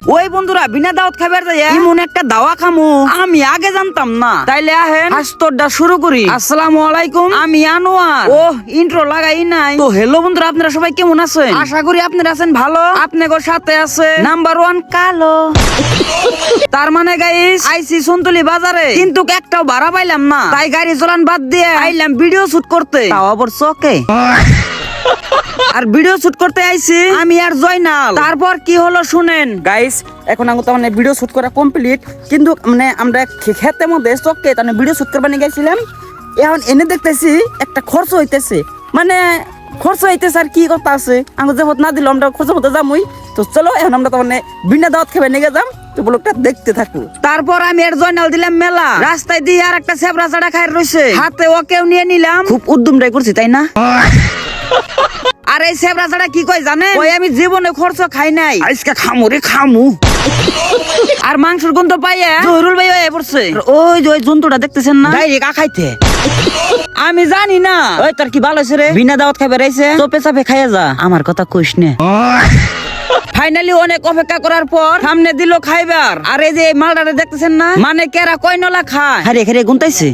ওই বন্ধুরা বিনা দাওয়াত খাবার যায় এমন একটা দাওয়া খামু আমি আগে জানতাম না, তাইলে আহেন আস্তরটা শুরু করি। আসসালামু আলাইকুম, আমি আনোয়ার। ও ইন্ট্রো লাগাই নাই তো। হ্যালো বন্ধুরা, আপনারা সবাই কেমন আছেন? আশা করি আপনারা আছেন ভালো। আপনাদের সাথে আছে নাম্বার 1 কালো। তার মানে গাইস আইসি সন্তলি বাজারে, কিন্তু একটাও ভাড়া পাইলাম না, তাই গাড়ি চালান বাদ দিয়ে আইলাম ভিডিও শুট করতে, তাও আবার চকে। আর ভিডিও শুট করতে আইছি আমি আর জয়নাল। তারপর কি হলো শুনেন গাইস। এখন আমি তো মানে ভিডিও শুট করা কমপ্লিট, কিন্তু মানে আমরা খেতে মধ্যে চকে তাহলে ভিডিও শুট করবার নিয়ে গেছিলাম। এখন এনে দেখতেছি একটা খরচ হইতেছে, মানে খরচ হইতেছে আর কি কথা আছে, আমি যেমন না দিল আমরা খরচ হতে যামই। তো চলো এখন আমরা তো মানে বিনা দাওয়াত খেয়ে নিয়ে যাম, তো ব্লগটা দেখতে থাকো। তারপর আমি আর জয়নাল দিলাম মেলা, রাস্তায় দিয়ে আর একটা সেবরা চাড়া খাই রয়েছে, হাতে ওকেও নিয়ে নিলাম। খুব উদ্যমটাই করছি তাই না? আর এই সেবরা ছাড়া কি কই জানেন? ওই আমি জীবনে খরচ খাই নাই, আজকে খামু রে খামু। আর মাংসের গন্ধ পাইয়া জহুরুল ভাই হয়ে পড়ছে। ওই যে ওই জন্তুটা দেখতেছেন না, ডাইরেক্ট আখাইতে। আমি জানি না ওই তোর কি ভালো হয়েছে রে, বিনা দাওয়াত খাইবে রাইছে, চোপে চাপে খাইয়া যা, আমার কথা কইস নে। ফাইনালি অনেক অপেক্ষা করার পর সামনে দিল খাইবার। আর এই যে মালটারে দেখতেছেন না, মানে কেরা কয় নলা খায়, হারে খেরে গুনতাইছে।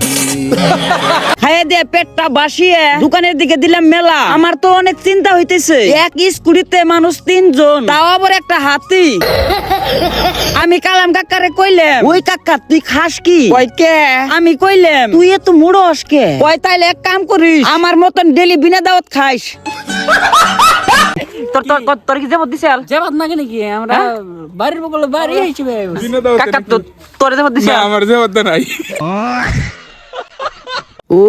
খাইয়ে দিয়ে পেটটা বাসিয়ে দোকানের দিকে দিলাম মেলা। আমার তো অনেক চিন্তা হইতেছে, এক স্কুটিতে মানুষ 3 জন, তাও আবার একটা হাতি। আমি কালাম কাকারে কইলাম, ওই কাকা তুই খাস কি? কয় কে? আমি কইলাম তুই এত মুড়স কে? কয় তাইলে এক কাম করিস, আমার মতন ডেলি বিনা দাওয়াত খাইস। তোর কি যাবত দিছে? যাবাত না কেন কি আমরা বাড়ির বগলে বাড়ি হিসেবে কাকা তোর যাবত দিছে? আমার যাবত নাই। ও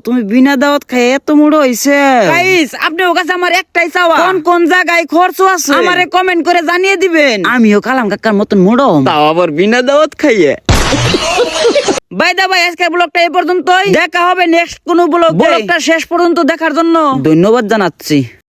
তুমি বিনা দাওয়াত খাই এত মুড়ো হইছে। গাইস আপনার কাছে আমার একটাই চাওয়া, কোন কোন জায়গায় খরচ আছে আমারে কমেন্ট করে জানিয়ে দিবেন, আমিও কালাম কাকার মতন মুড়ো, তাও আবার বিনা দাওয়াত খাইয়ে। বাই দা ভাই, আজকের ব্লগটা এই পর্যন্তই। দেখা হবে নেক্সট কোন ব্লগে। ব্লগটা শেষ পর্যন্ত দেখার জন্য ধন্যবাদ জানাচ্ছি।